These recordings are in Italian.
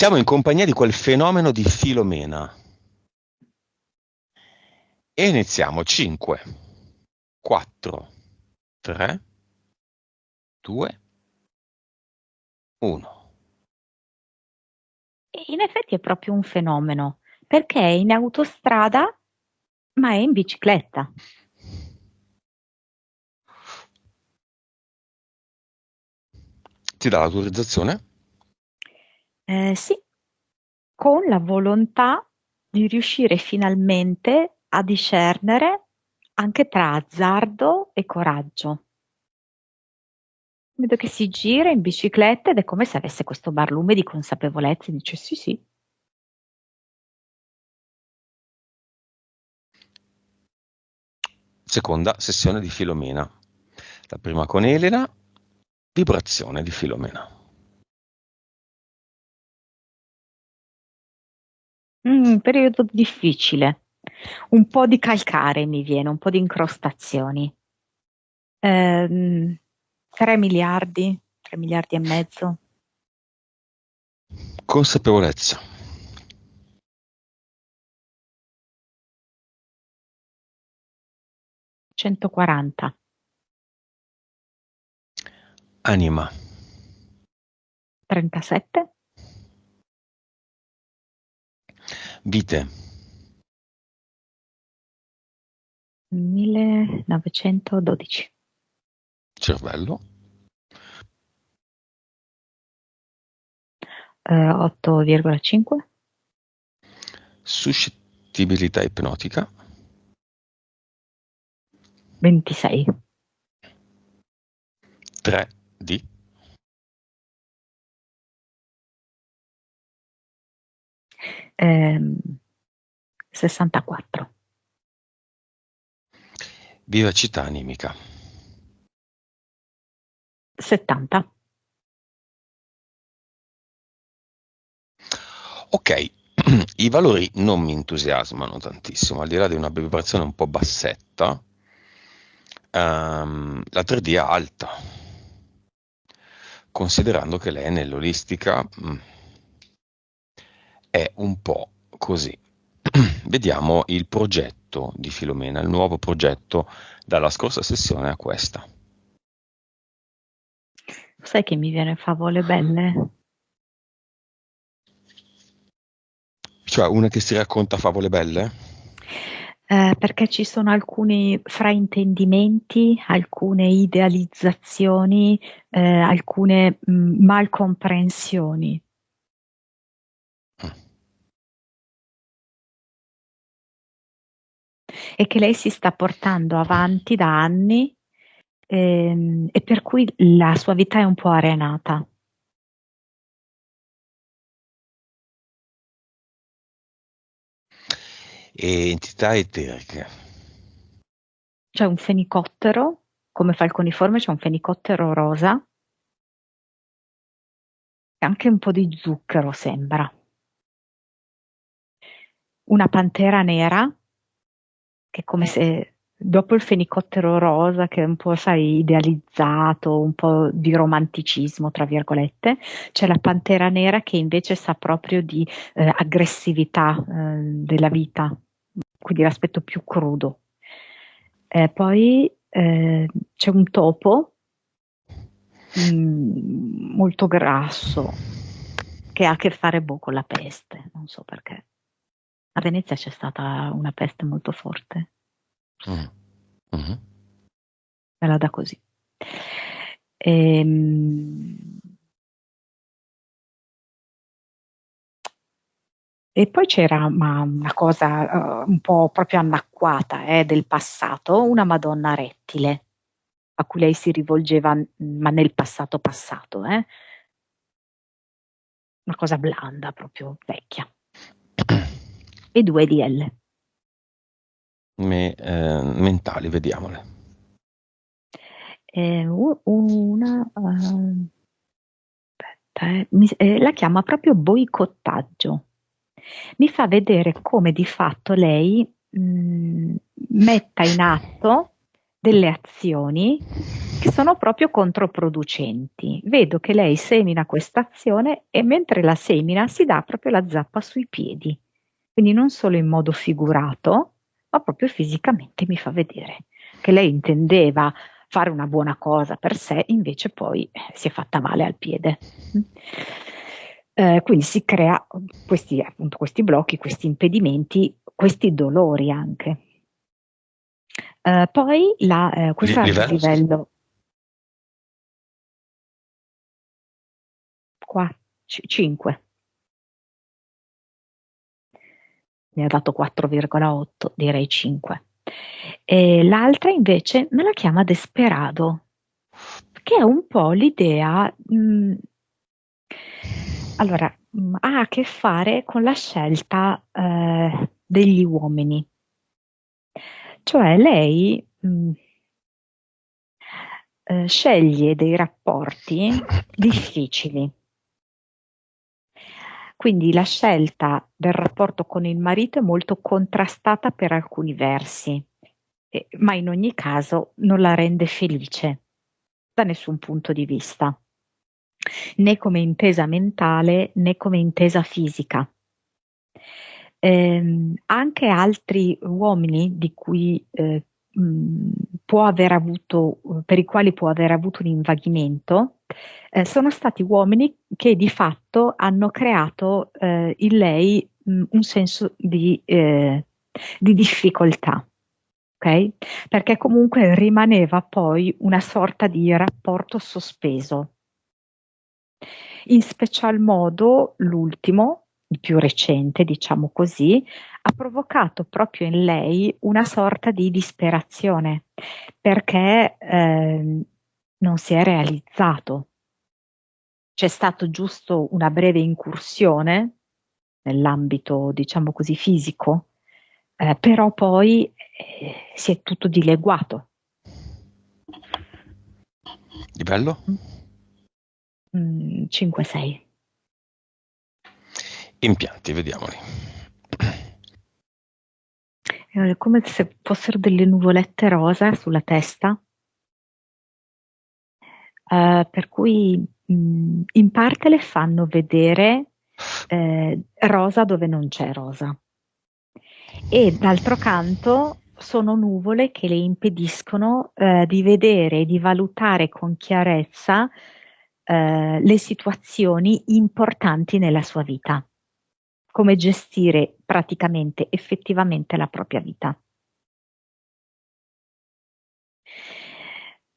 Siamo in compagnia di quel fenomeno di Filomena e iniziamo. 5, 4, 3, 2, 1. E in effetti è proprio un fenomeno, perché è in autostrada, ma è in bicicletta. Ti dà l'autorizzazione? Sì, con la volontà di riuscire finalmente a discernere anche tra azzardo e coraggio. Vedo che si gira in bicicletta ed è come se avesse questo barlume di consapevolezza e dice sì, sì. Seconda sessione di Filomena. La prima con Elena, vibrazione di Filomena. Periodo difficile. Un po' di calcare mi viene, un po' di incrostazioni. 3 miliardi, 3 miliardi e mezzo. Consapevolezza. 140. Anima. 37. Vite. 1912. Cervello. 8,5. Suscettibilità ipnotica. 26. 3D. 64. Vivacità animica. 70. Ok, i valori non mi entusiasmano tantissimo, al di là di una vibrazione un po' bassetta, la 3D è alta, considerando che lei nell'olistica è un po' così. Vediamo il progetto di Filomena, il nuovo progetto dalla scorsa sessione a questa. Sai che mi viene favole belle? Cioè una che si racconta favole belle? Perché ci sono alcuni fraintendimenti, alcune idealizzazioni, alcune malcomprensioni. Mm. E che lei si sta portando avanti da anni, e per cui la sua vita è un po' arenata. E entità eteriche. C'è un fenicottero, come falconiforme, c'è un fenicottero rosa e anche un po' di zucchero sembra. Una pantera nera, che è come se dopo il fenicottero rosa, che è un po', sai, idealizzato, un po' di romanticismo, tra virgolette, c'è la pantera nera che invece sa proprio di aggressività della vita, quindi l'aspetto più crudo. Poi c'è un topo molto grasso che ha a che fare con la peste, non so perché. A Venezia c'è stata una peste molto forte, Mm. Mhm. me la dà così. Ehm, E poi c'era una cosa un po' proprio anacquata del passato, una Madonna rettile a cui lei si rivolgeva, ma nel passato passato, una cosa blanda, proprio vecchia. E 2 DL. Mentali, vediamole. Aspetta, la chiama proprio boicottaggio. Mi fa vedere come di fatto lei metta in atto delle azioni che sono proprio controproducenti. Vedo che lei semina questa azione e mentre la semina si dà proprio la zappa sui piedi. Quindi non solo in modo figurato, ma proprio fisicamente mi fa vedere che lei intendeva fare una buona cosa per sé, invece poi si è fatta male al piede. Quindi si crea questi, appunto, questi blocchi, questi impedimenti, questi dolori anche. Poi questo è a Livello? livello 5, mi ha dato 4,8, direi 5. E l'altra invece me la chiama Desperado, che è un po' l'idea, allora, ha a che fare con la scelta degli uomini. Cioè lei sceglie dei rapporti difficili. Quindi la scelta del rapporto con il marito è molto contrastata per alcuni versi, ma in ogni caso non la rende felice da nessun punto di vista, né come intesa mentale né come intesa fisica. Anche altri uomini di cui mh, può aver avuto, per i quali può aver avuto un invaghimento, sono stati uomini che di fatto hanno creato in lei un senso di difficoltà, ok? Perché comunque rimaneva poi una sorta di rapporto sospeso. In special modo l'ultimo, il più recente, diciamo così, ha provocato proprio in lei una sorta di disperazione perché non si è realizzato. C'è stato giusto una breve incursione nell'ambito, diciamo così, fisico, però poi si è tutto dileguato. Livello? 5-6. Impianti, vediamoli. È come se fossero delle nuvolette rosa sulla testa, per cui in parte le fanno vedere rosa dove non c'è rosa. E d'altro canto sono nuvole che le impediscono di vedere e di valutare con chiarezza le situazioni importanti nella sua vita, come gestire praticamente, effettivamente la propria vita.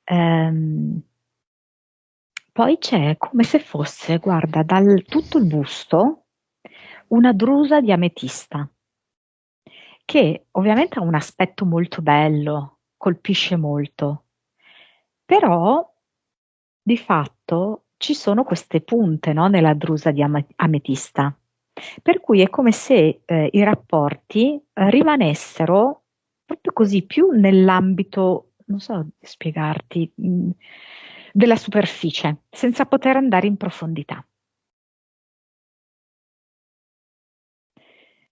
Ehm, Poi c'è come se fosse, guarda, dal tutto il busto una drusa di ametista, che ovviamente ha un aspetto molto bello, colpisce molto, però di fatto ci sono queste punte, no, nella drusa di ametista, per cui è come se i rapporti rimanessero proprio così più nell'ambito, non so spiegarti, della superficie, senza poter andare in profondità.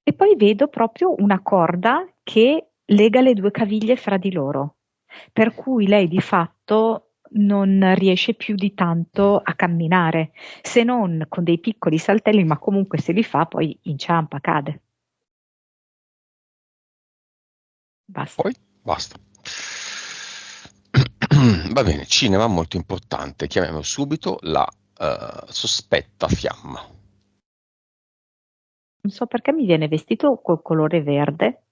E poi vedo proprio una corda che lega le due caviglie fra di loro, per cui lei di fatto non riesce più di tanto a camminare, se non con dei piccoli saltelli, ma comunque se li fa poi inciampa, cade. Basta. Poi basta. Va bene, cinema molto importante. Chiamiamo subito la sospetta fiamma. Non so perché mi viene vestito col colore verde.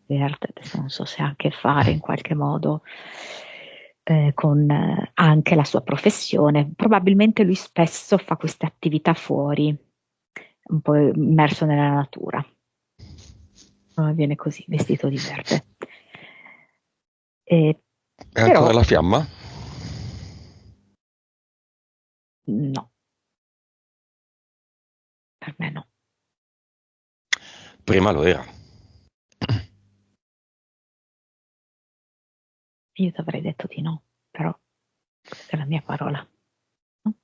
Verde, adesso non so se ha a che fare in qualche modo con anche la sua professione. Probabilmente lui spesso fa queste attività fuori, un po' immerso nella natura. Viene così, vestito di verde. Eh, E ancora Però la fiamma? no, per me no. Prima lo era. Io ti avrei detto di no, però questa è la mia parola. No?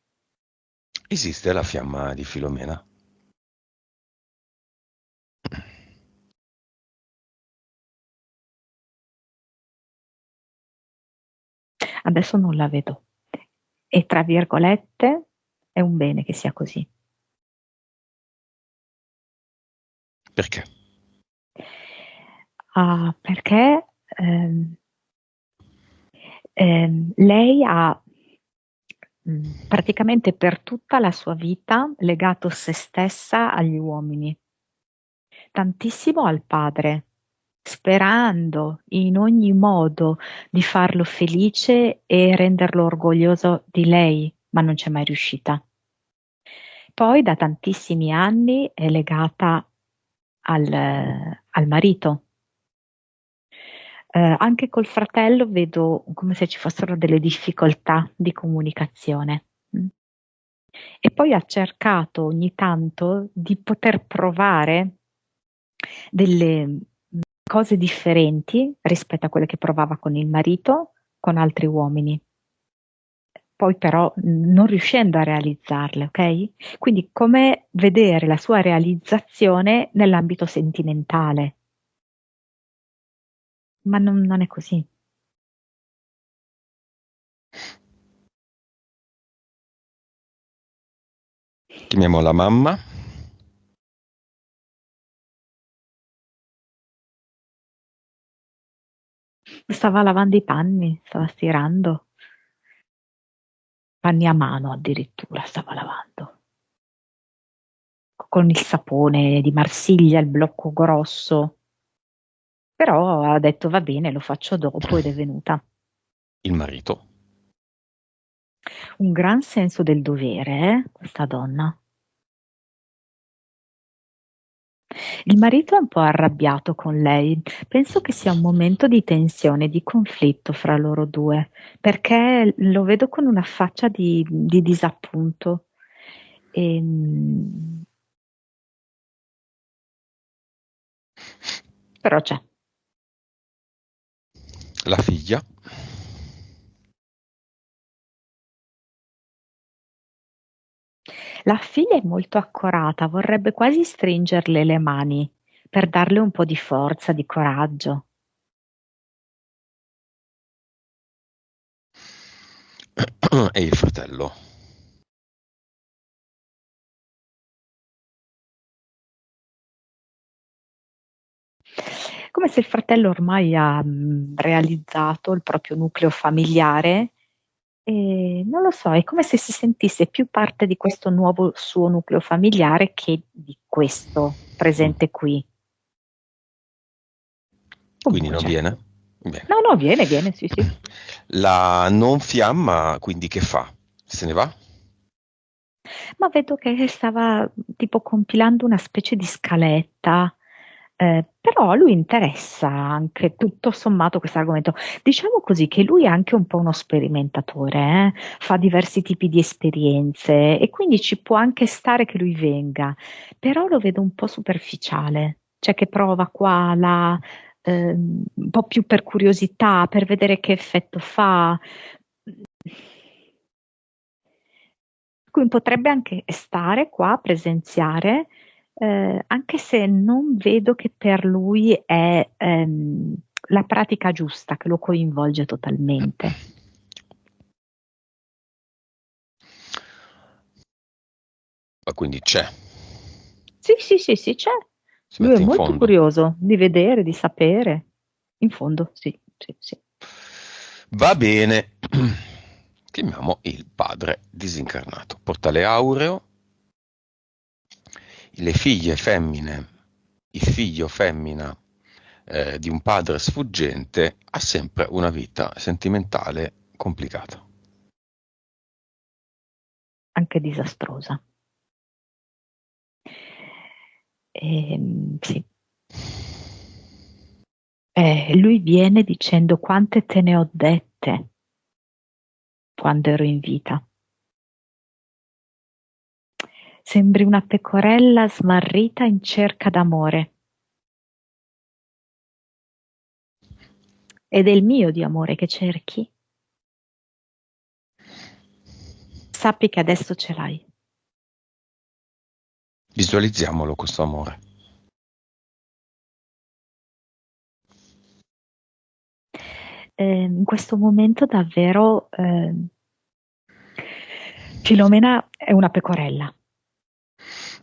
Esiste la fiamma di Filomena? Adesso non la vedo. E tra virgolette è un bene che sia così. Perché? Perché lei ha praticamente per tutta la sua vita legato se stessa agli uomini, tantissimo al padre, sperando in ogni modo di farlo felice e renderlo orgoglioso di lei, ma non c'è mai riuscita. Poi da tantissimi anni è legata al marito. Anche col fratello vedo come se ci fossero delle difficoltà di comunicazione. E poi ha cercato ogni tanto di poter provare delle cose differenti rispetto a quelle che provava con il marito, con altri uomini. Poi però non riuscendo a realizzarle, ok? Quindi come vedere la sua realizzazione nell'ambito sentimentale, ma non è così. Chiamiamo la mamma. Stava lavando i panni, stava stirando, panni a mano addirittura stava lavando, con il sapone di Marsiglia, il blocco grosso. Però ha detto va bene, lo faccio dopo ed è venuta. Il marito. Un gran senso del dovere, questa donna. Il marito è un po' arrabbiato con lei. Penso che sia un momento di tensione, di conflitto fra loro due, perché lo vedo con una faccia di disappunto. Ehm, Però c'è. La figlia. La figlia è molto accorata, vorrebbe quasi stringerle le mani per darle un po' di forza, di coraggio. E il fratello. Come se il fratello ormai ha realizzato il proprio nucleo familiare e non lo so, è come se si sentisse più parte di questo nuovo suo nucleo familiare che di questo presente qui. Quindi Comunque non c'è. viene? Bene. No, no, viene, sì, sì. La non fiamma, quindi che fa? Se ne va? Ma vedo che stava tipo compilando una specie di scaletta, però a lui interessa anche tutto sommato questo argomento. Diciamo così che lui è anche un po' uno sperimentatore, fa diversi tipi di esperienze e quindi ci può anche stare che lui venga, però lo vedo un po' superficiale, cioè che prova qua, là, un po' più per curiosità, per vedere che effetto fa. Cui potrebbe anche stare qua a presenziare, anche se non vedo che per lui è la pratica giusta che lo coinvolge totalmente. Ma quindi c'è. Sì, sì, sì, sì, c'è. Si Lui è mette in molto fondo. curioso di vedere, di sapere. In fondo, sì, sì, sì. Va bene. Chiamiamo il padre disincarnato. Portale aureo. Le figlie femmine, il figlio femmina di un padre sfuggente ha sempre una vita sentimentale complicata. Anche disastrosa. Sì. Lui viene dicendo quante te ne ho dette quando ero in vita. Sembri una pecorella smarrita in cerca d'amore. Ed è il mio di amore che cerchi? Sappi che adesso ce l'hai. Visualizziamolo questo amore. in questo momento davvero Filomena è una pecorella.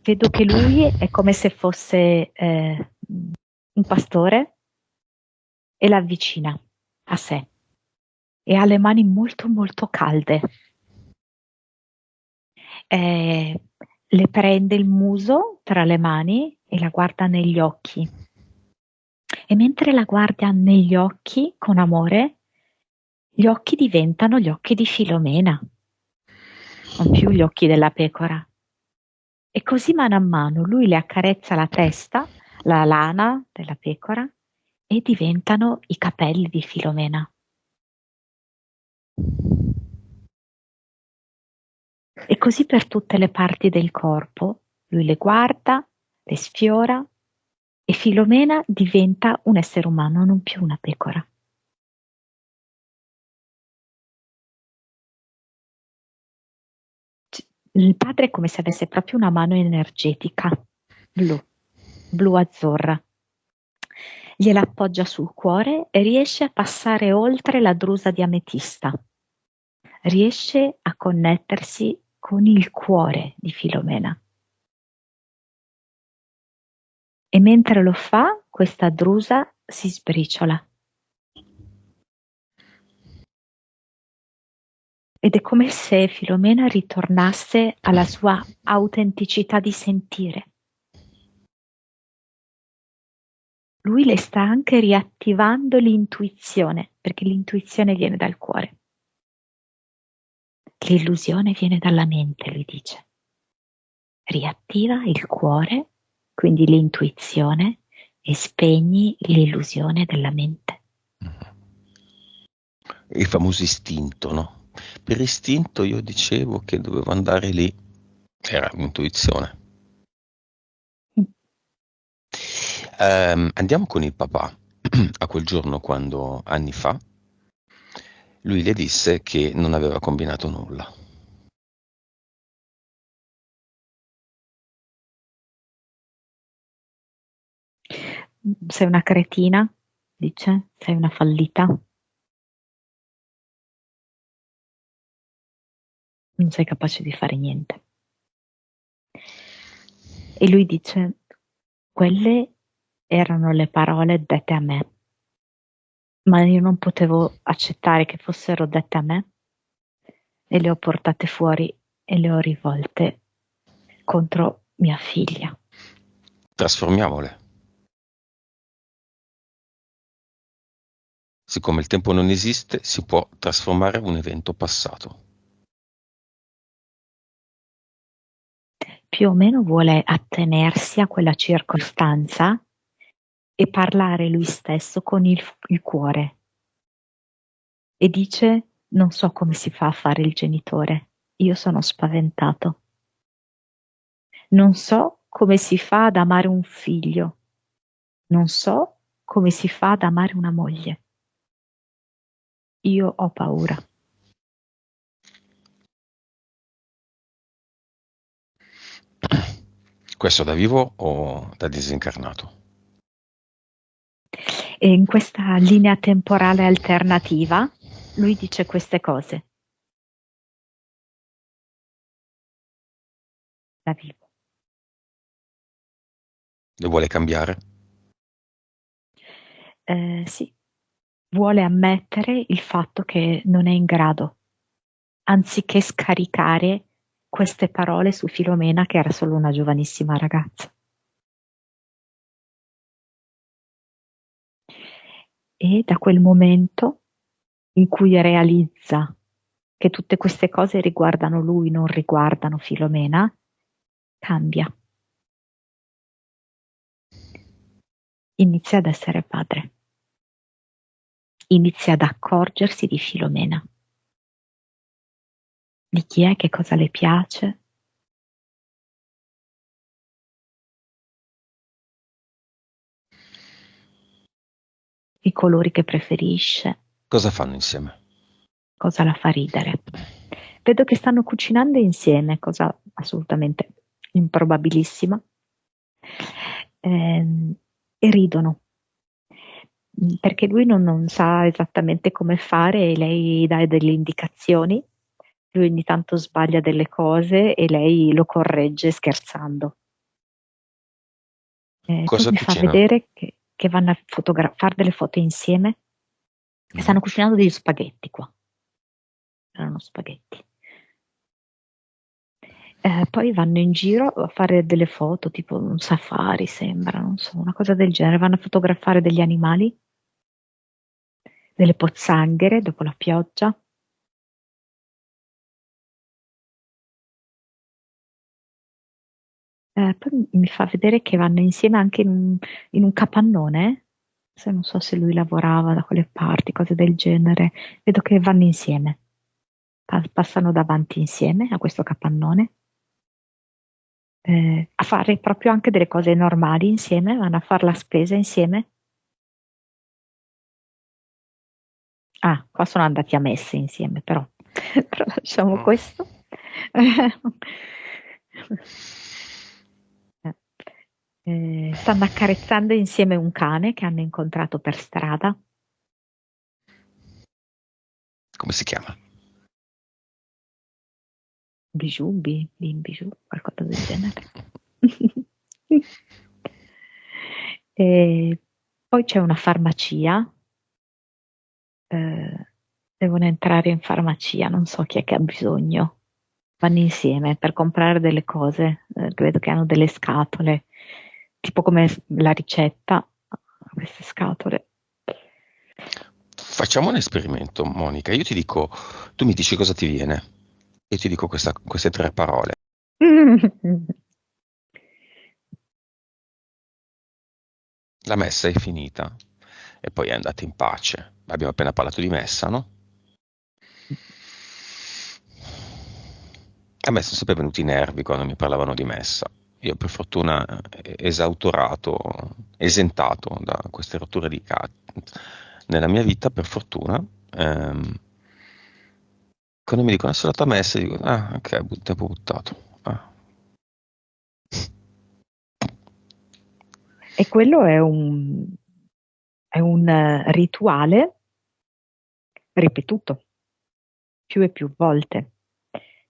Vedo che lui è come se fosse un pastore e l'avvicina a sé e ha le mani molto molto calde. Le prende il muso tra le mani e la guarda negli occhi. E mentre la guarda negli occhi con amore, gli occhi diventano gli occhi di Filomena, non più gli occhi della pecora. E così mano a mano lui le accarezza la testa, la lana della pecora, e diventano i capelli di Filomena. E così per tutte le parti del corpo, lui le guarda, le sfiora, e Filomena diventa un essere umano, non più una pecora. Il padre è come se avesse proprio una mano energetica, blu azzurra. Gliela appoggia sul cuore e riesce a passare oltre la drusa di ametista. Riesce a connettersi con il cuore di Filomena. E mentre lo fa, questa drusa si sbriciola. Ed è come se Filomena ritornasse alla sua autenticità di sentire. Lui le sta anche riattivando l'intuizione, perché l'intuizione viene dal cuore. L'illusione viene dalla mente, lui dice. Riattiva il cuore, quindi l'intuizione, e spegni l'illusione della mente. Il famoso istinto, no? Per istinto io dicevo che dovevo andare lì, era un'intuizione. Andiamo con il papà. A quel giorno, quando anni fa, lui le disse che non aveva combinato nulla. Sei una cretina, dice, sei una fallita. Non sei capace di fare niente. E lui dice, quelle erano le parole dette a me, ma io non potevo accettare che fossero dette a me e le ho portate fuori e le ho rivolte contro mia figlia. Trasformiamole. Siccome il tempo non esiste, si può trasformare un evento passato. Più o meno vuole attenersi a quella circostanza e parlare lui stesso con il cuore. E dice, non so come si fa a fare il genitore, io sono spaventato. Non so come si fa ad amare un figlio, non so come si fa ad amare una moglie. Io ho paura. Questo da vivo o da disincarnato? E in questa linea temporale alternativa, lui dice queste cose. Da vivo. Le vuole cambiare? Sì, vuole ammettere il fatto che non è in grado, anziché scaricare queste parole su Filomena, che era solo una giovanissima ragazza. E da quel momento in cui realizza che tutte queste cose riguardano lui, non riguardano Filomena, cambia. Inizia ad essere padre. Inizia ad accorgersi di Filomena, di chi è, che cosa le piace. I colori che preferisce. Cosa fanno insieme? Cosa la fa ridere. Vedo che stanno cucinando insieme, cosa assolutamente improbabilissima, e ridono. perché lui non sa esattamente come fare e lei dà delle indicazioni. Lui ogni tanto sbaglia delle cose e lei lo corregge scherzando. Poi Cosa mi fa cucina? vedere che vanno a fare delle foto insieme e Mm. stanno cucinando degli spaghetti qua. Erano spaghetti. Poi vanno in giro a fare delle foto, tipo un safari sembra, non so, una cosa del genere. Vanno a fotografare degli animali, delle pozzanghere dopo la pioggia. Poi mi fa vedere che vanno insieme anche in un capannone. Se non so se lui lavorava da quelle parti, cose del genere. Vedo che vanno insieme, passano davanti insieme a questo capannone, a fare proprio anche delle cose normali insieme, vanno a fare la spesa insieme. Ah, qua sono andati a messe insieme, però, però lasciamo Mm. questo. Stanno accarezzando insieme un cane che hanno incontrato per strada. Come si chiama? Bijou, Bijou, qualcosa del genere. E poi c'è una farmacia, eh, devono entrare in farmacia, non so chi è che ha bisogno. Vanno insieme per comprare delle cose, vedo che hanno delle scatole, tipo come la ricetta, queste scatole. Facciamo un esperimento, Monica. Io ti dico, tu mi dici cosa ti viene. Io ti dico queste tre parole. La messa è finita e poi è andata in pace. Abbiamo appena parlato di messa, no? A me sono sempre venuti i nervi quando mi parlavano di messa. Io per fortuna esautorato, esentato da queste rotture di cazzo nella mia vita, per fortuna. Quando mi dicono sono andato a messa, dico, ah, ok, tempo buttato. Ah. E quello è un rituale ripetuto più e più volte.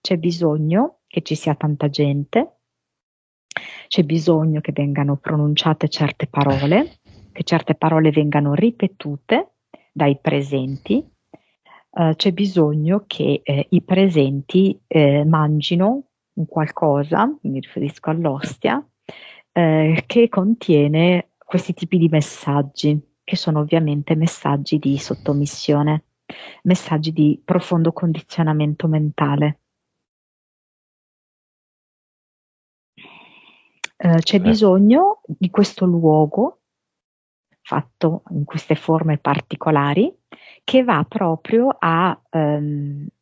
C'è bisogno che ci sia tanta gente, c'è bisogno che vengano pronunciate certe parole, che certe parole vengano ripetute dai presenti. C'è bisogno che i presenti mangino un qualcosa, mi riferisco all'ostia, che contiene questi tipi di messaggi, che sono ovviamente messaggi di sottomissione, messaggi di profondo condizionamento mentale. C'è Eh, bisogno di questo luogo fatto in queste forme particolari che va proprio a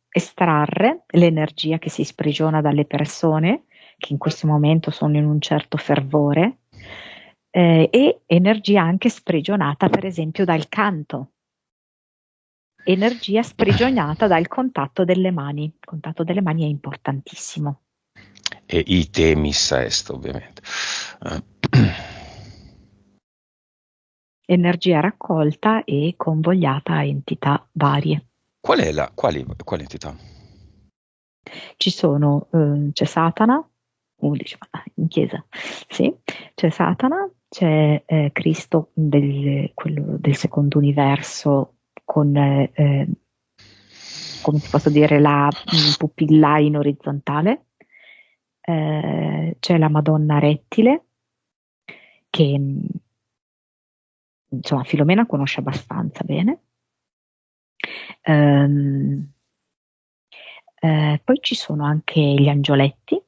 estrarre l'energia che si sprigiona dalle persone che in questo momento sono in un certo fervore, e energia anche sprigionata per esempio dal canto, energia sprigionata dal contatto delle mani. Il contatto delle mani è importantissimo. e i temis est, ovviamente. Eh, Energia raccolta e convogliata a entità varie. quale entità? C'è Satana, uno dice, ma in chiesa, sì, c'è Satana, c'è Cristo quello del secondo universo con, come ti posso dire, la pupilla in orizzontale, c'è la Madonna rettile, che insomma Filomena conosce abbastanza bene. Ehm, Poi ci sono anche gli angioletti,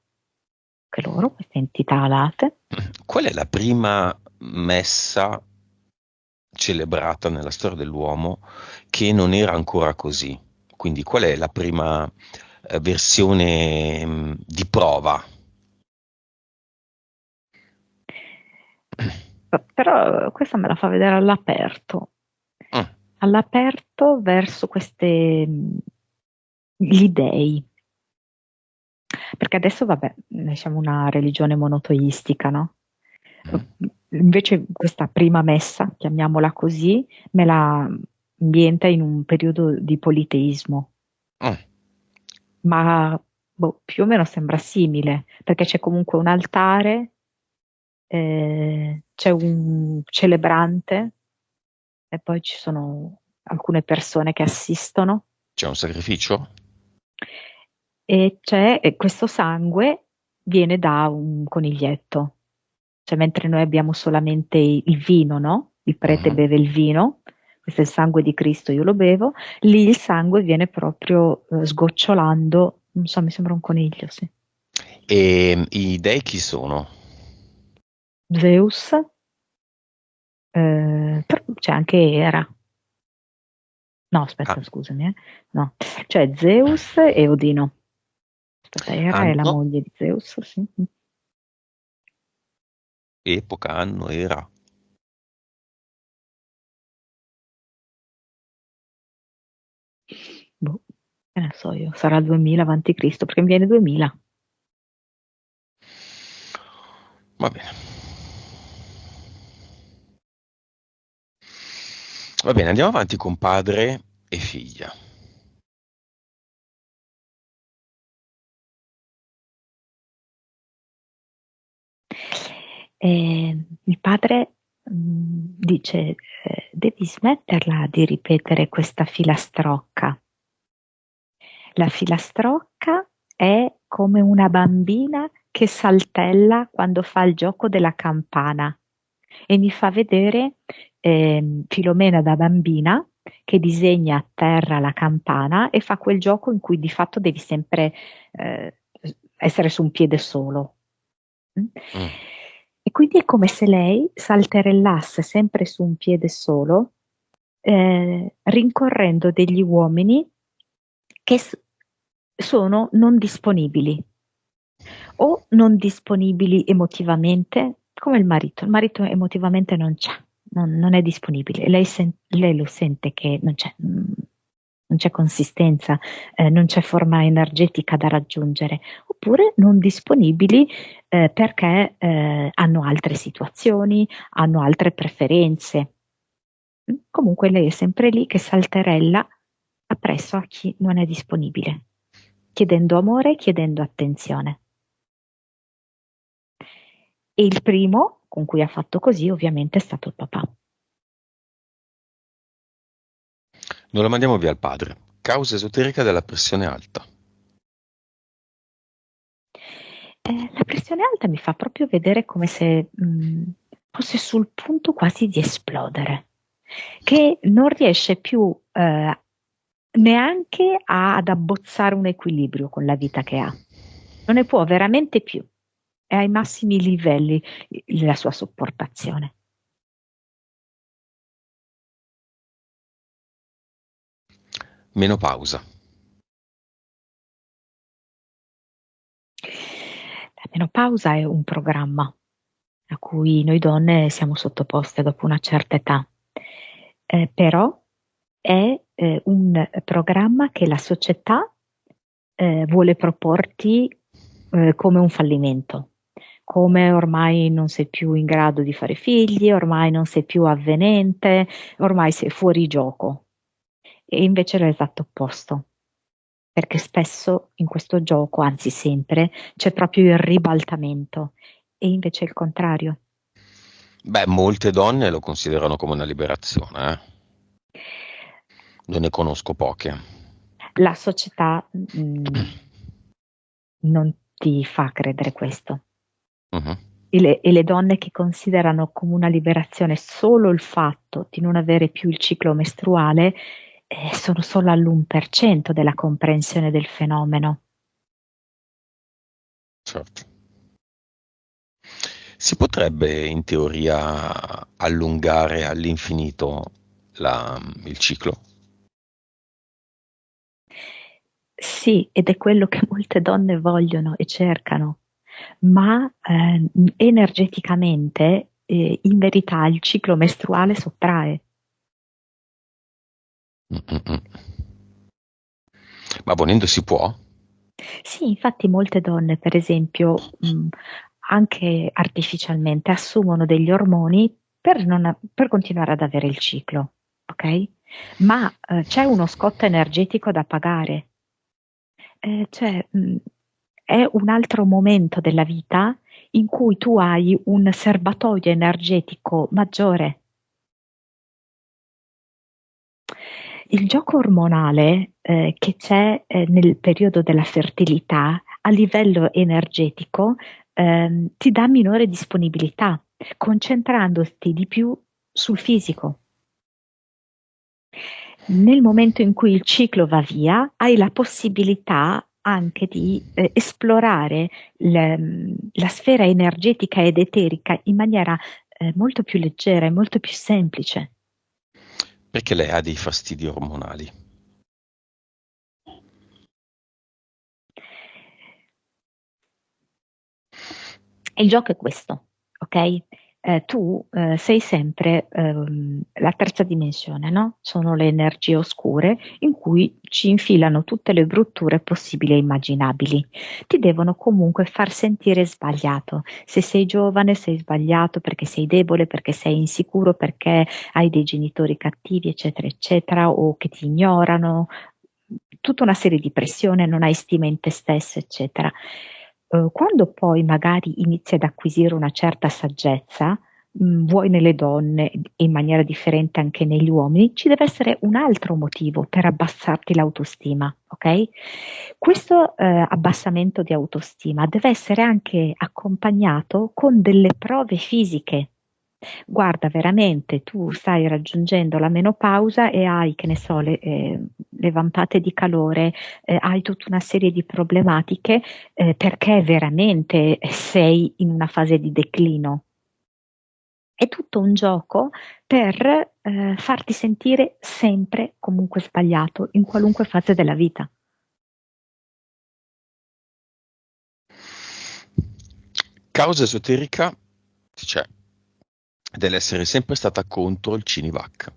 che loro, queste entità alate. Qual è la prima messa celebrata nella storia dell'uomo che non era ancora così? Quindi qual è la prima versione di prova? Però questa me la fa vedere Mm. all'aperto verso gli dei, perché adesso vabbè, noi siamo una religione monoteistica, no? Mm. invece questa prima messa, chiamiamola così, me la ambienta in un periodo di politeismo, Mm. ma più o meno sembra simile, perché c'è comunque un altare, c'è un celebrante e poi ci sono alcune persone che assistono C'è un sacrificio? e questo sangue viene da un coniglietto. Cioè, mentre noi abbiamo solamente il vino, no? Il prete Mhm. beve il vino, questo è il sangue di Cristo, io lo bevo, lì il sangue viene proprio sgocciolando, non so, mi sembra un coniglio, sì. E i dei chi sono? Zeus, però c'è anche Era. No, Ah, aspetta, scusami, no. Cioè Zeus e Odino. Aspetta, Era è la anno, moglie di Zeus, sì. epoca, anno, era. Boh, che ne so io, sarà 2000 avanti Cristo, perché mi viene 2000. Va bene. Va bene, andiamo avanti con padre e figlia. Il padre dice, devi smetterla di ripetere questa filastrocca. La filastrocca è come una bambina che saltella quando fa il gioco della campana e mi fa vedere Filomena da bambina che disegna a terra la campana e fa quel gioco in cui di fatto devi sempre eh, essere su un piede solo. Mm? Mm. E quindi è come se lei salterellasse sempre su un piede solo, rincorrendo degli uomini che sono non disponibili o non disponibili emotivamente, come il marito emotivamente non c'è, non è disponibile, lei lo sente che non c'è consistenza, non c'è forma energetica da raggiungere, oppure non disponibili perché hanno altre situazioni, hanno altre preferenze. Comunque lei è sempre lì che salterella appresso a chi non è disponibile, chiedendo amore, chiedendo attenzione. E il primo con cui ha fatto così ovviamente è stato il papà. Non la mandiamo via al padre. Causa esoterica della pressione alta. La pressione alta mi fa proprio vedere come se fosse sul punto quasi di esplodere, che non riesce più neanche ad abbozzare un equilibrio con la vita che ha. Non ne può veramente più. È ai massimi livelli la sua sopportazione. Menopausa. La menopausa è un programma a cui noi donne siamo sottoposte dopo una certa età. Però è un programma che la società vuole proporti come un fallimento, come ormai non sei più in grado di fare figli, ormai non sei più avvenente, ormai sei fuori gioco. E invece è l'esatto opposto, perché spesso in questo gioco, anzi sempre, c'è proprio il ribaltamento e invece è il contrario. Beh, molte donne lo considerano come una liberazione, eh. Non ne conosco poche. La società non ti fa credere questo. Mhm. E le donne che considerano come una liberazione solo il fatto di non avere più il ciclo mestruale, sono solo all'1% della comprensione del fenomeno. Certo. Si potrebbe in teoria allungare all'infinito il ciclo? Sì, ed è quello che molte donne vogliono e cercano, ma energeticamente, in verità, il ciclo mestruale sottrae. Mm-mm. Ma volendo si può? Sì, infatti molte donne, per esempio, anche artificialmente assumono degli ormoni per continuare ad avere il ciclo, ok? Ma c'è uno scotto energetico da pagare. Cioè, è un altro momento della vita in cui tu hai un serbatoio energetico maggiore. Il gioco ormonale che c'è nel periodo della fertilità a livello energetico ti dà minore disponibilità, concentrandoti di più sul fisico. Nel momento in cui il ciclo va via, hai la possibilità anche di esplorare la sfera energetica ed eterica in maniera molto più leggera e molto più semplice. Perché lei ha dei fastidi ormonali. Il gioco è questo, ok? Tu sei sempre la terza dimensione, no? Sono le energie oscure in cui ci infilano tutte le brutture possibili e immaginabili. Ti devono comunque far sentire sbagliato. Se sei giovane, sei sbagliato perché sei debole, perché sei insicuro, perché hai dei genitori cattivi, eccetera, eccetera, o che ti ignorano. Tutta una serie di pressione, non hai stima in te stesso, eccetera. Quando poi magari inizi ad acquisire una certa saggezza, vuoi nelle donne e in maniera differente anche negli uomini, ci deve essere un altro motivo per abbassarti l'autostima, ok? Questo abbassamento di autostima deve essere anche accompagnato con delle prove fisiche. Guarda, veramente tu stai raggiungendo la menopausa e hai, che ne so, le vampate di calore, hai tutta una serie di problematiche perché veramente sei in una fase di declino. È tutto un gioco per farti sentire sempre comunque sbagliato in qualunque fase della vita. Causa esoterica c'è, dell'essere sempre stata contro il Cinivac.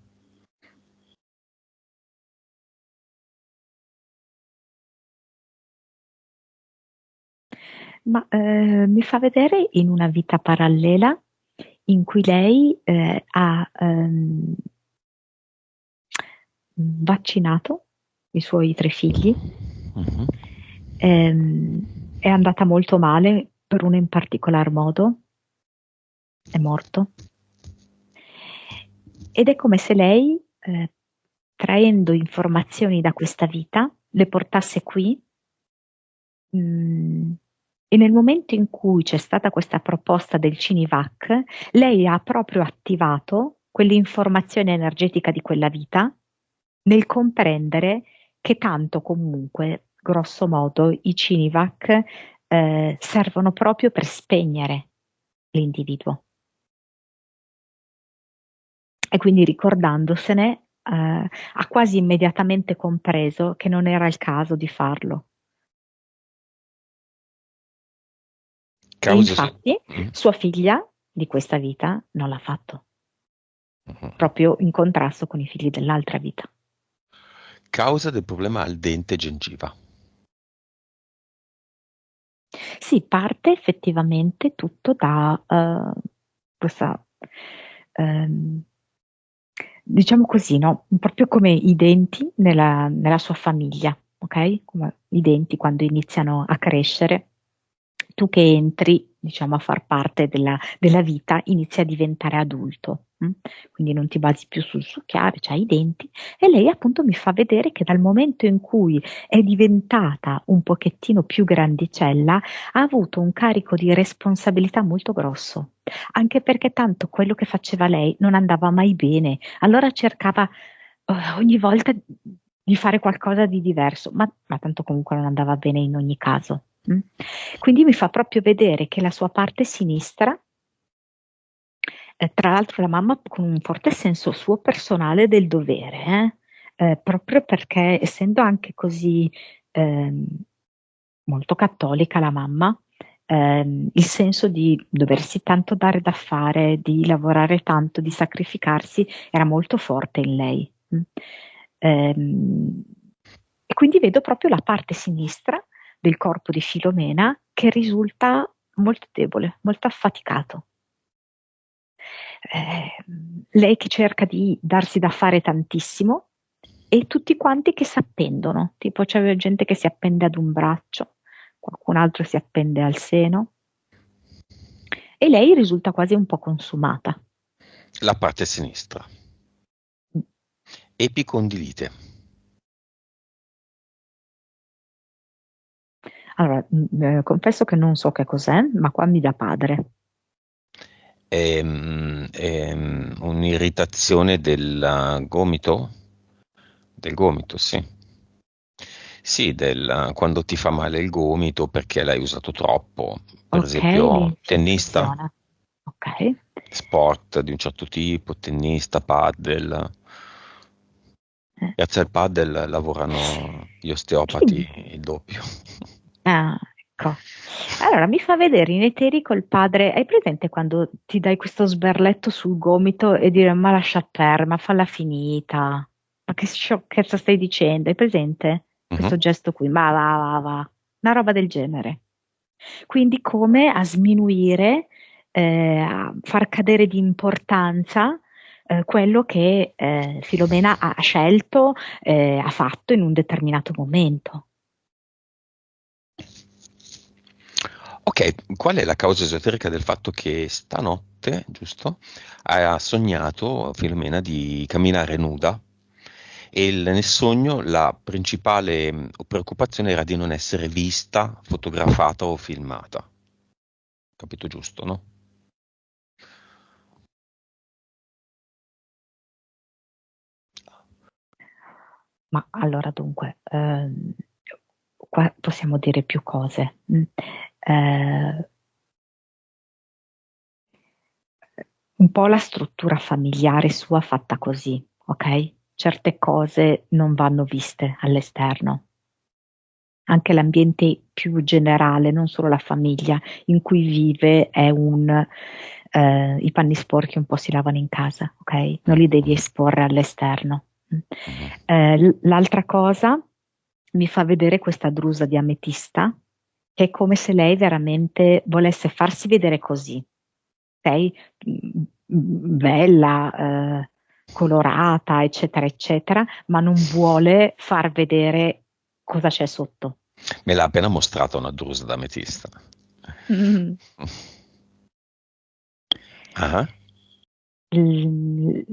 Ma mi fa vedere in una vita parallela in cui lei ha vaccinato i suoi 3 figli, Mhm. è andata molto male per uno in particolar modo, è morto. Ed è come se lei, traendo informazioni da questa vita, le portasse qui, e nel momento in cui c'è stata questa proposta del Cinivac, lei ha proprio attivato quell'informazione energetica di quella vita nel comprendere che tanto comunque, grosso modo, i Cinivac servono proprio per spegnere l'individuo. E quindi ricordandosene, ha quasi immediatamente compreso che non era il caso di farlo. E Causa infatti mm, sua figlia di questa vita non l'ha fatto, mhm. proprio in contrasto con i figli dell'altra vita. Causa del problema al dente gengiva. Sì, parte effettivamente tutto da questa, ehm, diciamo così, no? Proprio come i denti nella sua famiglia, ok? Come i denti quando iniziano a crescere, tu che entri, diciamo, a far parte della vita, inizi a diventare adulto. Quindi non ti basi più sul succhiare, c'hai i denti. E lei appunto mi fa vedere che dal momento in cui è diventata un pochettino più grandicella, ha avuto un carico di responsabilità molto grosso, anche perché tanto quello che faceva lei non andava mai bene, allora cercava ogni volta di fare qualcosa di diverso, ma tanto comunque non andava bene in ogni caso. Quindi mi fa proprio vedere che la sua parte sinistra, tra l'altro la mamma con un forte senso suo personale del dovere, proprio perché essendo anche così ehm, molto cattolica la mamma, il senso di doversi tanto dare da fare, di lavorare tanto, di sacrificarsi, era molto forte in lei. Ehm, e quindi vedo proprio la parte sinistra del corpo di Filomena che risulta molto debole, molto affaticato. Lei che cerca di darsi da fare tantissimo e tutti quanti che si appendono, tipo c'è gente che si appende ad un braccio, qualcun altro si appende al seno e lei risulta quasi un po' consumata. La parte sinistra. Epicondilite. Allora, confesso che non so che cos'è, ma qua mi dà padre. È un'irritazione del gomito? Del gomito, sì. Sì, quando ti fa male il gomito perché l'hai usato troppo. Per Ok, esempio, tennista, l'infiltrazione. Ok. sport di un certo tipo, tennista, paddle. Eh, Grazie al paddle lavorano gli osteopati Quindi, il doppio. ecco. Allora mi fa vedere in eterico il padre. Hai presente quando ti dai questo sberletto sul gomito e dire ma lascia perdere, ma falla finita? Ma che sciocchezza stai dicendo? Hai presente Mhm. questo gesto qui? Ma va, va, va. Una roba del genere. Quindi come a sminuire, a far cadere di importanza quello che Filomena ha scelto, ha fatto in un determinato momento. Ok, qual è la causa esoterica del fatto che stanotte, giusto, ha sognato Filomena di camminare nuda e nel sogno la principale preoccupazione era di non essere vista, fotografata o filmata. Capito giusto, no? Ma allora dunque, qua possiamo dire più cose. Eh, un po' la struttura familiare sua fatta così, ok? Certe cose non vanno viste all'esterno. Anche l'ambiente più generale, non solo la famiglia in cui vive, è i panni sporchi un po' si lavano in casa, ok? Non li devi esporre all'esterno. Mhm. L'altra cosa mi fa vedere questa drusa di ametista, che è come se lei veramente volesse farsi vedere così, ok? Bella, colorata, eccetera, eccetera, ma non vuole far vedere cosa c'è sotto. Me l'ha appena mostrata una drusa d'ametista. Mm. Ah, L-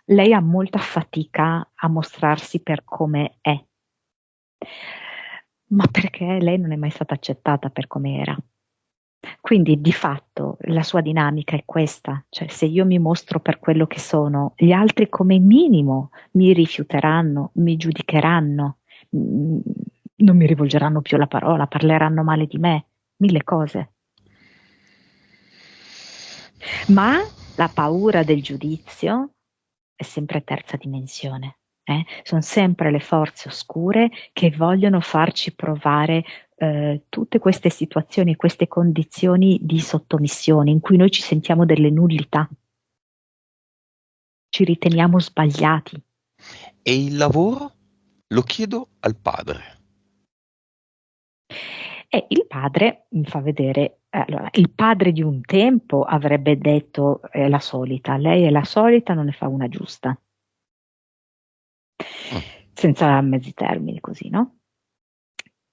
Lei ha molta fatica a mostrarsi per come è, ma perché lei non è mai stata accettata per come era. Quindi di fatto la sua dinamica è questa, cioè se io mi mostro per quello che sono, gli altri come minimo mi rifiuteranno, mi giudicheranno, mm, non mi rivolgeranno più la parola, parleranno male di me, mille cose. Ma la paura del giudizio è sempre terza dimensione. Sono sempre le forze oscure che vogliono farci provare tutte queste situazioni, queste condizioni di sottomissione in cui noi ci sentiamo delle nullità, ci riteniamo sbagliati. e il lavoro? Lo chiedo al padre. E il padre mi fa vedere, allora, il padre di un tempo avrebbe detto è la solita, lei è la solita, non ne fa una giusta, Mm. senza mezzi termini così, no?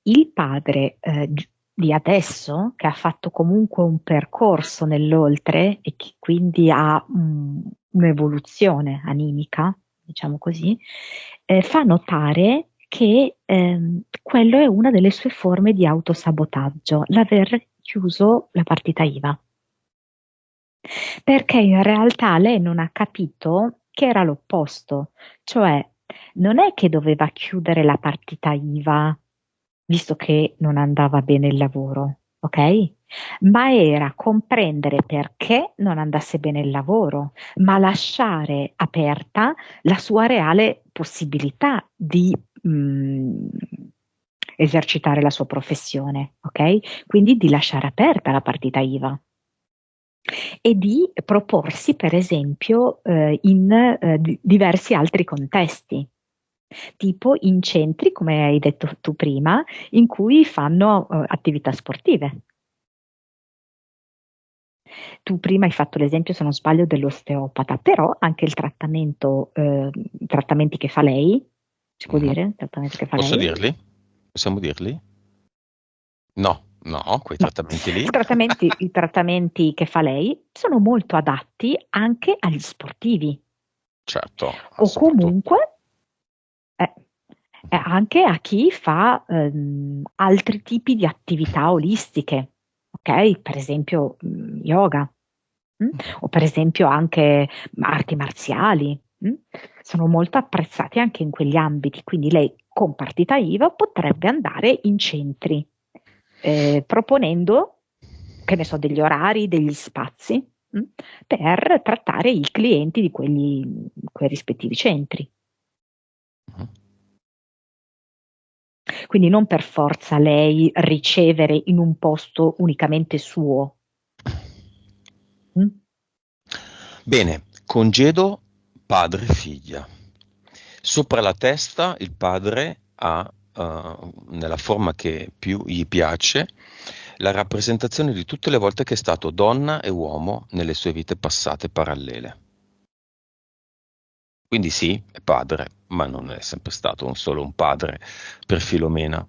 Il padre di adesso, che ha fatto comunque un percorso nell'oltre e che quindi ha un'evoluzione animica, diciamo così, fa notare che quello è una delle sue forme di autosabotaggio, l'aver chiuso la partita IVA. Perché in realtà lei non ha capito che era l'opposto, cioè non è che doveva chiudere la partita IVA visto che non andava bene il lavoro, ok? Ma era comprendere perché non andasse bene il lavoro, ma lasciare aperta la sua reale possibilità di esercitare la sua professione, ok? Quindi di lasciare aperta la partita IVA e di proporsi, per esempio, in diversi altri contesti, tipo in centri, come hai detto tu prima, in cui fanno attività sportive. Tu prima hai fatto l'esempio, se non sbaglio, dell'osteopata, però anche il trattamento, i trattamenti che fa lei, si può Mhm. dire, i trattamenti che fa Posso lei? dirli? Possiamo dirli? No, no, quei No, trattamenti lì. i trattamenti che fa lei sono molto adatti anche agli sportivi Certo, o soprattutto. comunque eh, Mhm. anche a chi fa altri tipi di attività olistiche, ok? Per esempio yoga, mm? Mhm. O per esempio anche arti marziali. Sono molto apprezzati anche in quegli ambiti, quindi lei con partita IVA potrebbe andare in centri proponendo, che ne so, degli orari, degli spazi per trattare i clienti di quei rispettivi centri. Mhm. Quindi non per forza lei ricevere in un posto unicamente suo. Mm? Bene, congedo padre-figlia. Sopra la testa il padre ha, nella forma che più gli piace, la rappresentazione di tutte le volte che è stato donna e uomo nelle sue vite passate parallele. Quindi sì, è padre, ma non è sempre stato solo un padre per Filomena.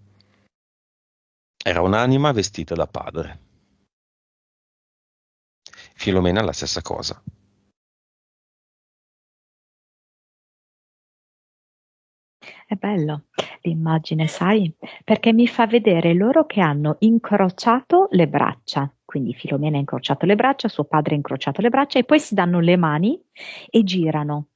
Era un'anima vestita da padre. Filomena la stessa cosa. È bello l'immagine, sai, perché mi fa vedere loro che hanno incrociato le braccia. Quindi Filomena ha incrociato le braccia, suo padre ha incrociato le braccia e poi si danno le mani e girano.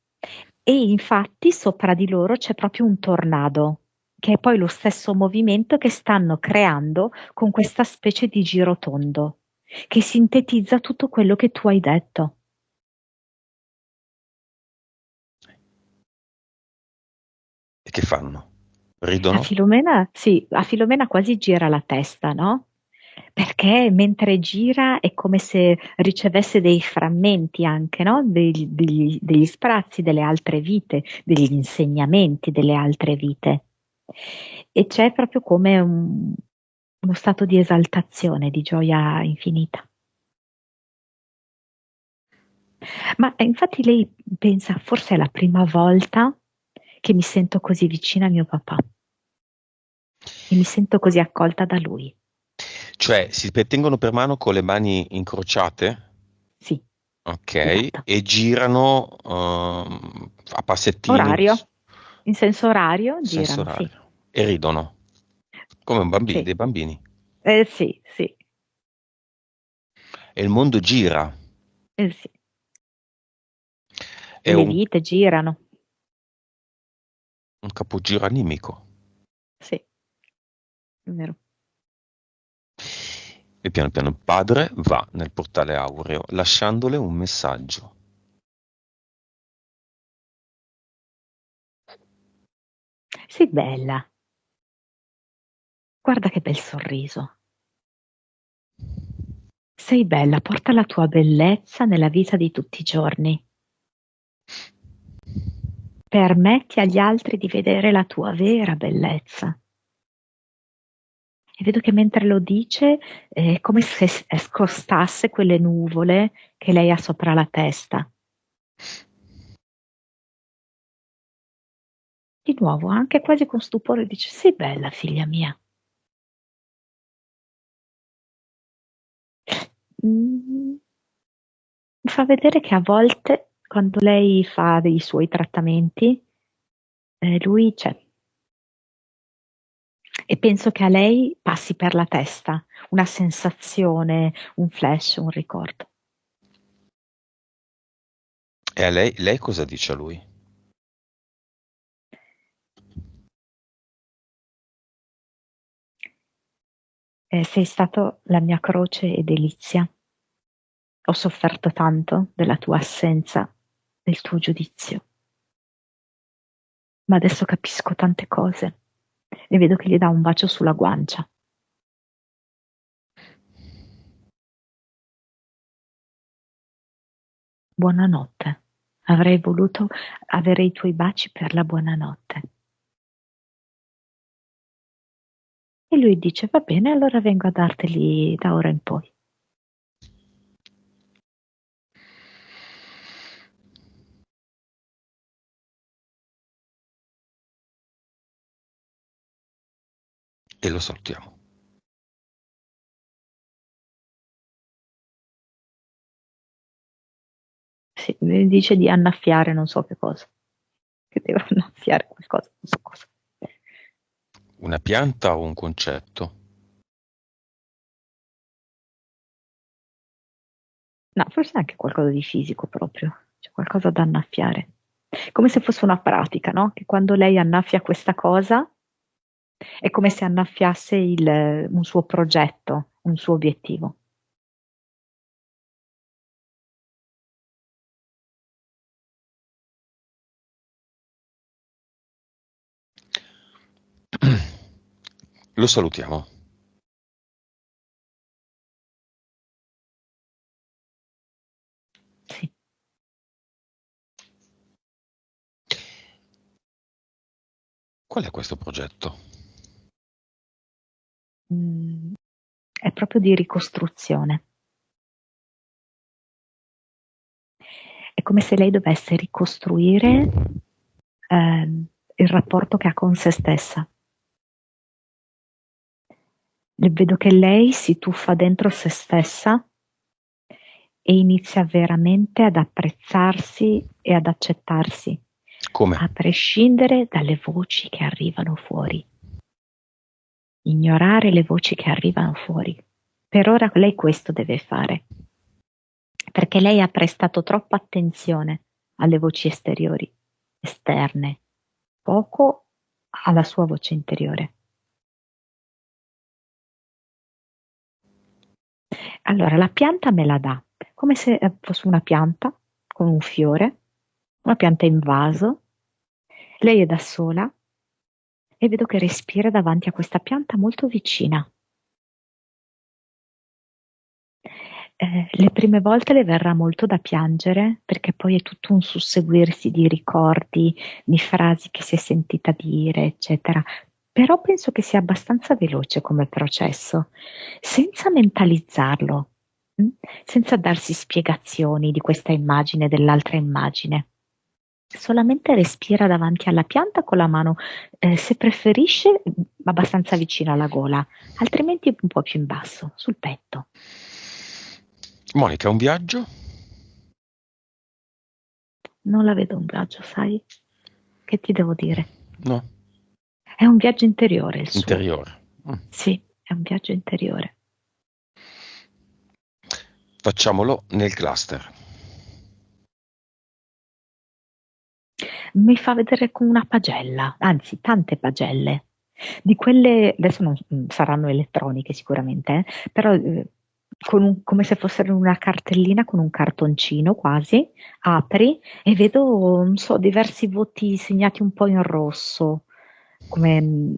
E infatti sopra di loro c'è proprio un tornado, che è poi lo stesso movimento che stanno creando con questa specie di girotondo, che sintetizza tutto quello che tu hai detto. E che fanno? A Ridono? Filomena, sì, a Filomena quasi gira la testa, no? Perché mentre gira è come se ricevesse dei frammenti anche, no? Degli sprazzi delle altre vite, degli insegnamenti delle altre vite. E c'è proprio come uno stato di esaltazione, di gioia infinita. Ma infatti lei pensa, forse è la prima volta che mi sento così vicina a mio papà e mi sento così accolta da lui. Cioè, si tengono per mano con le mani incrociate, Sì, ok, esatto. e girano a passettini, Orario, in senso orario, senso girano, sì, orario, e ridono, come sì, dei bambini. sì, sì, E il mondo gira, sì. è Le un vite girano, capogiro animico. sì, è vero. E piano piano il padre va nel portale aureo, lasciandole un messaggio. Sei bella, guarda che bel sorriso. Sei bella, porta la tua bellezza nella vita di tutti i giorni. Permetti agli altri di vedere la tua vera bellezza. E vedo che mentre lo dice è come se scostasse quelle nuvole che lei ha sopra la testa. Di nuovo, anche quasi con stupore, dice: Sei bella, figlia mia. Mm, Mi fa vedere che a volte, quando lei fa dei suoi trattamenti, lui c'è. E penso che a lei passi per la testa una sensazione, un flash, un ricordo. E a lei cosa dice a lui? Sei stato la mia croce e delizia. Ho sofferto tanto della tua assenza, del tuo giudizio, ma adesso capisco tante cose e vedo che gli dà un bacio sulla guancia. Buonanotte. Avrei voluto avere i tuoi baci per la buonanotte. E lui dice: Va bene, allora vengo a darteli da ora in poi. e lo salutiamo. Sì, mi dice di annaffiare non so che cosa. Che devo annaffiare qualcosa, non so cosa. Una pianta o un concetto? No, forse anche qualcosa di fisico proprio, c'è qualcosa da annaffiare. Come se fosse una pratica, no? Che quando lei annaffia questa cosa è come se annaffiasse un suo progetto, un suo obiettivo. Lo salutiamo. Sì. Qual è questo progetto? È proprio di ricostruzione. È come se lei dovesse ricostruire il rapporto che ha con se stessa. Vedo che lei si tuffa dentro se stessa e inizia veramente ad apprezzarsi e ad accettarsi, Come? a prescindere dalle voci che arrivano fuori. Ignorare le voci che arrivano fuori. Per ora lei questo deve fare, perché lei ha prestato troppa attenzione alle voci esteriori, esterne, poco alla sua voce interiore. Allora, la pianta me la dà, come se fosse una pianta con un fiore, una pianta in vaso. Lei è da sola e vedo che respira davanti a questa pianta molto vicina. Le prime volte le verrà molto da piangere perché poi è tutto un susseguirsi di ricordi, di frasi che si è sentita dire, eccetera. Però penso che sia abbastanza veloce come processo, senza mentalizzarlo, mh? Senza darsi spiegazioni di questa immagine, dell'altra immagine. Solamente respira davanti alla pianta con la mano, se preferisce, abbastanza vicino alla gola, altrimenti un po' più in basso, sul petto. Monica, un viaggio? Non la vedo un viaggio, sai? Che ti devo dire? No, È un viaggio interiore il suo. interiore. Sì, è un viaggio interiore. Facciamolo nel cluster. Mi fa vedere come una pagella, anzi, tante pagelle. Di quelle, adesso non saranno elettroniche sicuramente, però come se fossero una cartellina con un cartoncino quasi, apri e vedo, non so, diversi voti segnati un po' in rosso, come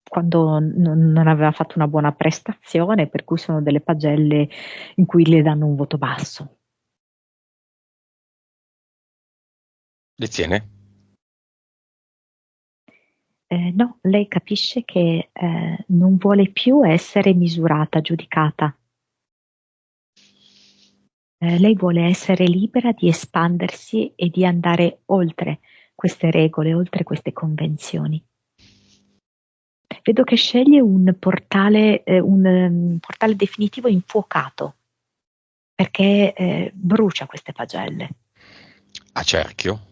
quando non aveva fatto una buona prestazione, per cui sono delle pagelle in cui le danno un voto basso. Le tiene? No, lei capisce che non vuole più essere misurata, giudicata. Lei vuole essere libera di espandersi e di andare oltre queste regole, oltre queste convenzioni. Vedo che sceglie un portale definitivo infuocato, perché brucia queste pagelle. A cerchio?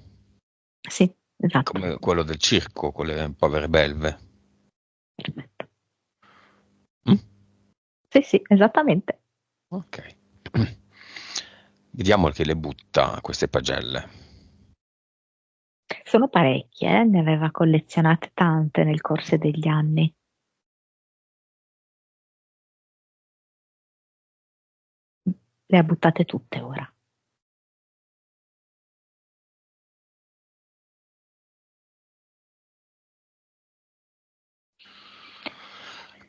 Sì, esatto. Come quello del circo, con le povere belve. Perfetto. Mm? Sì, sì, esattamente. Ok. Vediamo che le butta queste pagelle. Sono parecchie, ne aveva collezionate tante nel corso degli anni. Le ha buttate tutte ora.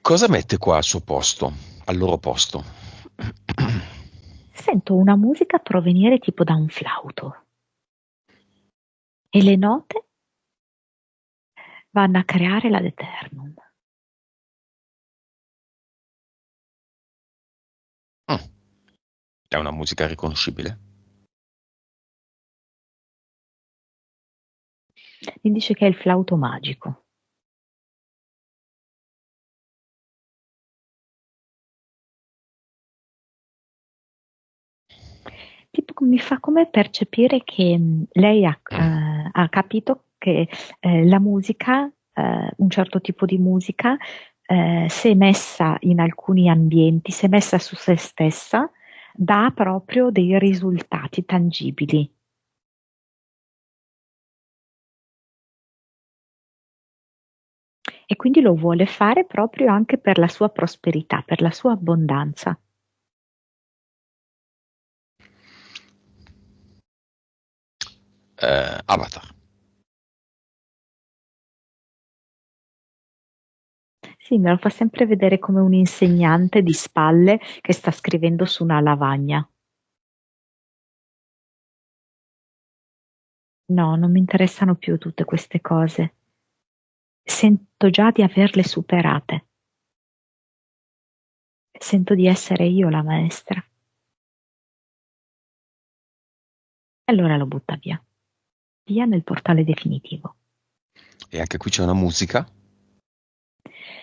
Cosa mette qua al suo posto, al loro posto? Sento una musica provenire tipo da un flauto e le note vanno a creare la Eternum. Mm. È una musica riconoscibile? Mi dice che è il flauto magico. Tipo mi fa come percepire che lei ha capito che la musica, un certo tipo di musica, se messa in alcuni ambienti, se messa su se stessa, dà proprio dei risultati tangibili. E quindi lo vuole fare proprio anche per la sua prosperità, per la sua abbondanza. Avatar. Sì, me lo fa sempre vedere come un insegnante di spalle che sta scrivendo su una lavagna. No, non mi interessano più tutte queste cose. Sento già di averle superate. Sento di essere io la maestra. E allora lo butta via. Via nel portale definitivo. E anche qui c'è una musica.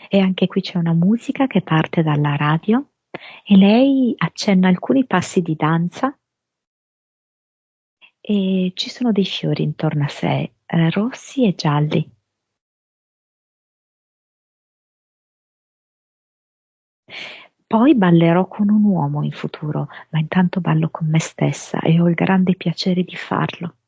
E anche qui c'è una musica che parte dalla radio e lei accenna alcuni passi di danza e ci sono dei fiori intorno a sé, rossi e gialli. Poi ballerò con un uomo in futuro, ma intanto ballo con me stessa e ho il grande piacere di farlo.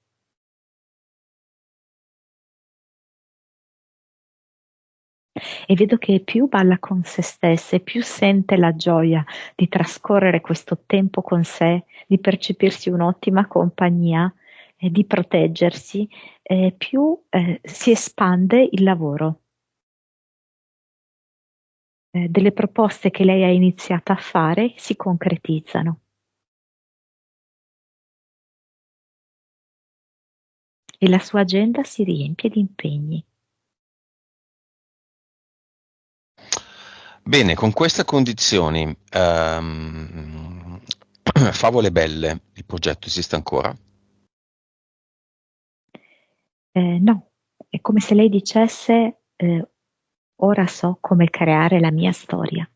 E vedo che più balla con se stessa e più sente la gioia di trascorrere questo tempo con sé, di percepirsi un'ottima compagnia e di proteggersi, più si espande il lavoro. Delle proposte che lei ha iniziato a fare si concretizzano e la sua agenda si riempie di impegni. Bene, con queste condizioni, favole belle, il progetto esiste ancora? No, è come se lei dicesse, ora so come creare la mia storia.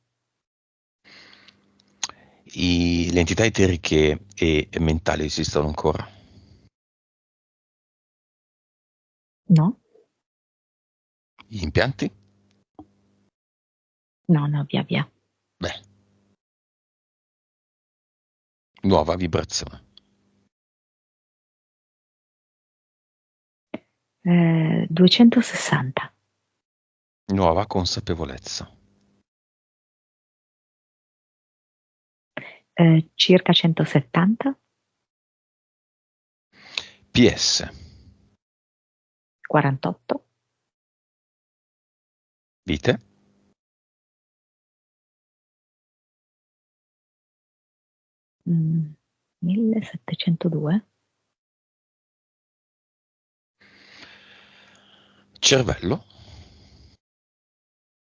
Le entità eteriche e mentali esistono ancora? No, Gli impianti? no, no, via via. Beh, nuova vibrazione, 260, nuova consapevolezza, circa 170, PS, 48, vite, 1702, cervello,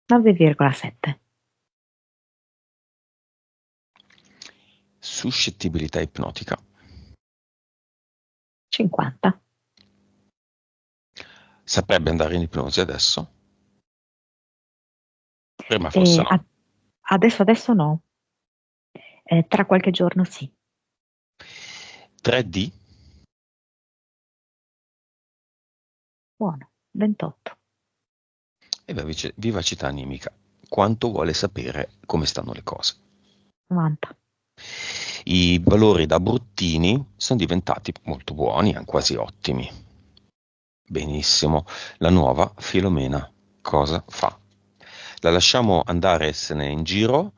9,7, suscettibilità ipnotica, 50. saprebbe andare in ipnosi adesso? Prima forse E no. adesso no, tra qualche giorno sì. 3D, Buono, 28, e vivacità animica, quanto vuole sapere come stanno le cose. 90. I valori da bruttini sono diventati molto buoni, quasi ottimi. Benissimo. La nuova Filomena cosa fa? La lasciamo andarsene in giro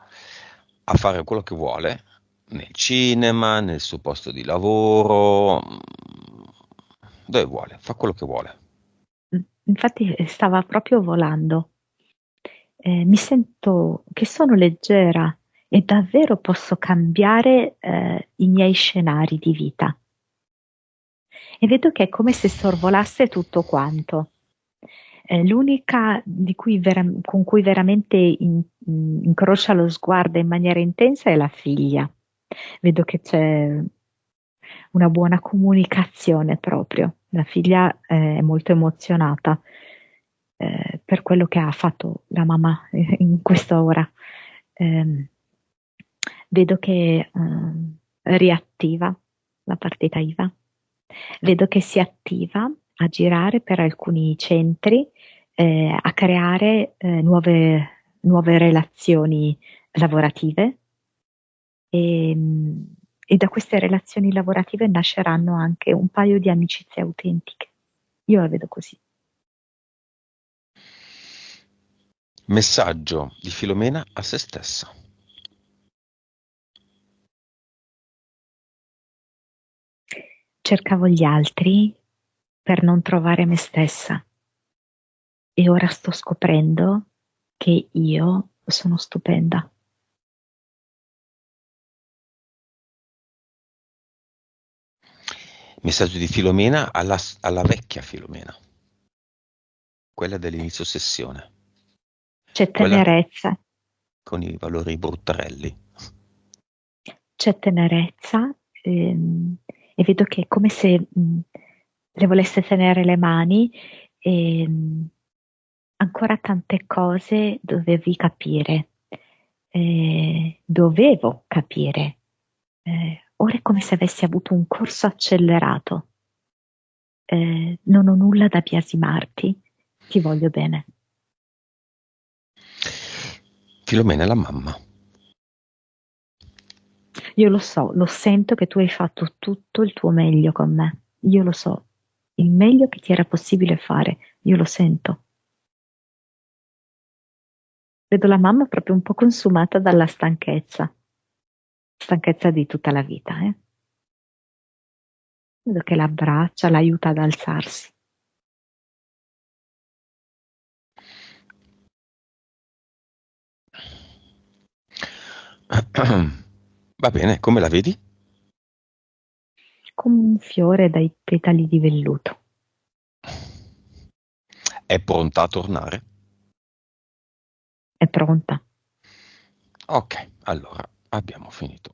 a fare quello che vuole, nel cinema, nel suo posto di lavoro, dove vuole, fa quello che vuole. Infatti stava proprio volando. Mi sento che sono leggera e davvero posso cambiare i miei scenari di vita. E vedo che è come se sorvolasse tutto quanto. L'unica con cui veramente incrocia lo sguardo in maniera intensa è la figlia. Vedo che c'è una buona comunicazione proprio. La figlia è molto emozionata per quello che ha fatto la mamma in questa ora. Vedo che è reattiva, la partita IVA. Vedo che si attiva a girare per alcuni centri, a creare nuove relazioni lavorative e, e da queste relazioni lavorative nasceranno anche un paio di amicizie autentiche. Io la vedo così. Messaggio di Filomena a se stessa. Cercavo gli altri per non trovare me stessa e ora sto scoprendo che io sono stupenda. Messaggio di Filomena alla vecchia Filomena, quella dell'inizio sessione, C'è quella tenerezza, con i valori bruttarelli. c'è tenerezza e vedo che è come se le volesse tenere le mani e ancora tante cose dovevi capire, dovevo capire. Ora è come se avessi avuto un corso accelerato. Non ho nulla da biasimarti, ti voglio bene. Filomena è la mamma. Io lo so, lo sento che tu hai fatto tutto il tuo meglio con me. Io lo so, il meglio che ti era possibile fare, io lo sento. Vedo la mamma proprio un po' consumata dalla stanchezza di tutta la vita, eh. Vedo che l'abbraccia, l'aiuta ad alzarsi. Va bene, come la vedi? Come un fiore dai petali di velluto. È pronta a tornare? È pronta. Ok, allora abbiamo finito.